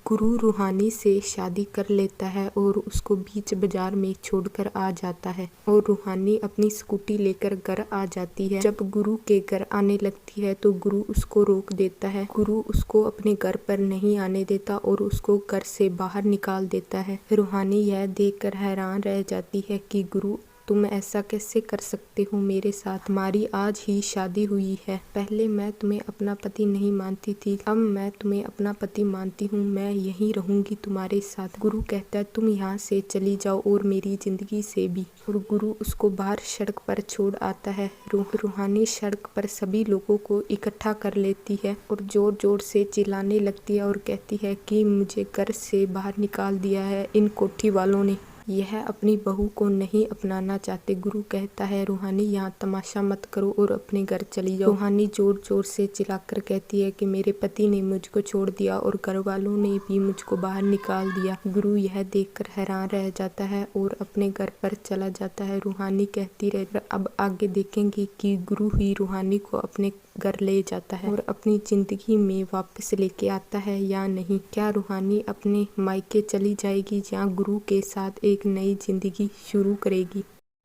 गुरु रूहानी से शादी कर लेता है और उसको बीच बाजार में छोड़कर आ जाता है और रूहानी अपनी स्कूटी लेकर घर आ जाती है। जब गुरु के घर आने लगती है तो गुरु उसको रोक देता है। गुरु उसको अपने घर पर नहीं आने देता और उसको घर से बाहर निकाल देता है। रूहानी यह देखकर हैरान रह जाती है कि गुरु, तुम ऐसा कैसे कर सकते हो मेरे साथ? हमारी आज ही शादी हुई है। पहले मैं तुम्हें अपना पति नहीं मानती थी, अब मैं तुम्हें अपना पति मानती हूँ। मैं यहीं रहूंगी तुम्हारे साथ। गुरु कहता है तुम यहाँ से चली जाओ और मेरी जिंदगी से भी। और गुरु उसको बाहर सड़क पर छोड़ आता है। रूहानी सड़क पर सभी लोगों को इकट्ठा कर लेती है और जोर जोर से चिल्लाने लगती है और कहती है कि मुझे घर से बाहर निकाल दिया है इन कोठी वालों ने। यह अपनी बहू को नहीं अपनाना चाहते। गुरु कहता है रूहानी यहाँ तमाशा मत करो और अपने घर चली जाओ। रूहानी जोर जोर से चिल्लाकर कहती है कि मेरे पति ने मुझको छोड़ दिया और घर वालों ने भी मुझको बाहर निकाल दिया। गुरु यह देखकर हैरान रह जाता है और अपने घर पर चला जाता है। रूहानी कहती रहे अब आगे देखेंगे कि गुरु ही रूहानी को अपने घर ले जाता है और अपनी जिंदगी में वापस लेके आता है या नहीं। क्या रूहानी अपने मायके चली जाएगी या गुरु के साथ एक नई जिंदगी शुरू करेगी?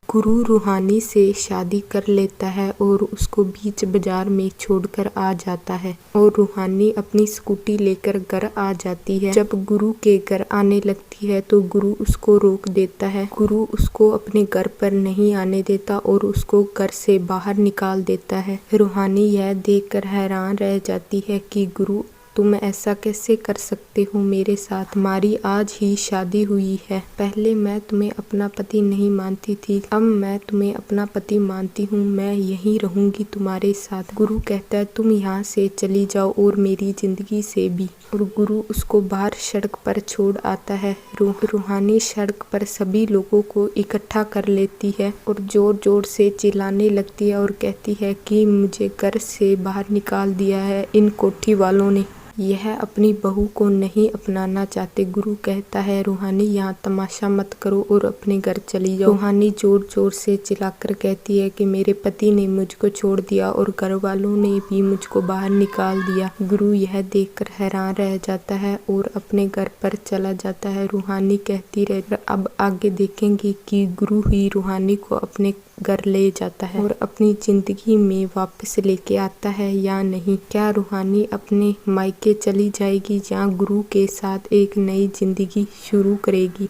गुरु रूहानी से शादी कर लेता है और उसको बीच बाजार में छोड़कर आ जाता है और रूहानी अपनी स्कूटी लेकर घर आ जाती है। जब गुरु के घर आने लगती है तो गुरु उसको रोक देता है। गुरु उसको अपने घर पर नहीं आने देता और उसको घर से बाहर निकाल देता है। रूहानी यह देखकर हैरान रह जाती है कि गुरु, तुम ऐसा कैसे कर सकते हो मेरे साथ? हमारी आज ही शादी हुई है। पहले मैं तुम्हें अपना पति नहीं मानती थी, अब मैं तुम्हें अपना पति मानती हूँ। मैं यहीं रहूंगी तुम्हारे साथ। गुरु कहता है तुम यहाँ से चली जाओ और मेरी जिंदगी से भी। और गुरु उसको बाहर सड़क पर छोड़ आता है। रूहानी सड़क पर सभी लोगों को इकट्ठा कर लेती है और जोर जोर से चिल्लाने लगती है और कहती है कि मुझे घर से बाहर निकाल दिया है इन कोठी वालों ने। यह अपनी बहू को नहीं अपनाना चाहते। गुरु कहता है रूहानी यहाँ तमाशा मत करो और अपने घर चली जाओ। रूहानी जोर जोर से चिल्लाकर कहती है कि मेरे पति ने मुझको छोड़ दिया और घर वालों ने भी मुझको बाहर निकाल दिया। गुरु यह देखकर हैरान रह जाता है और अपने घर पर चला जाता है। रूहानी कहती रहे अब आगे देखेंगे कि गुरु ही रूहानी को अपने घर ले जाता है और अपनी जिंदगी में वापस लेके आता है या नहीं। क्या रूहानी अपने मायके चली जाएगी या गुरु के साथ एक नई जिंदगी शुरू करेगी?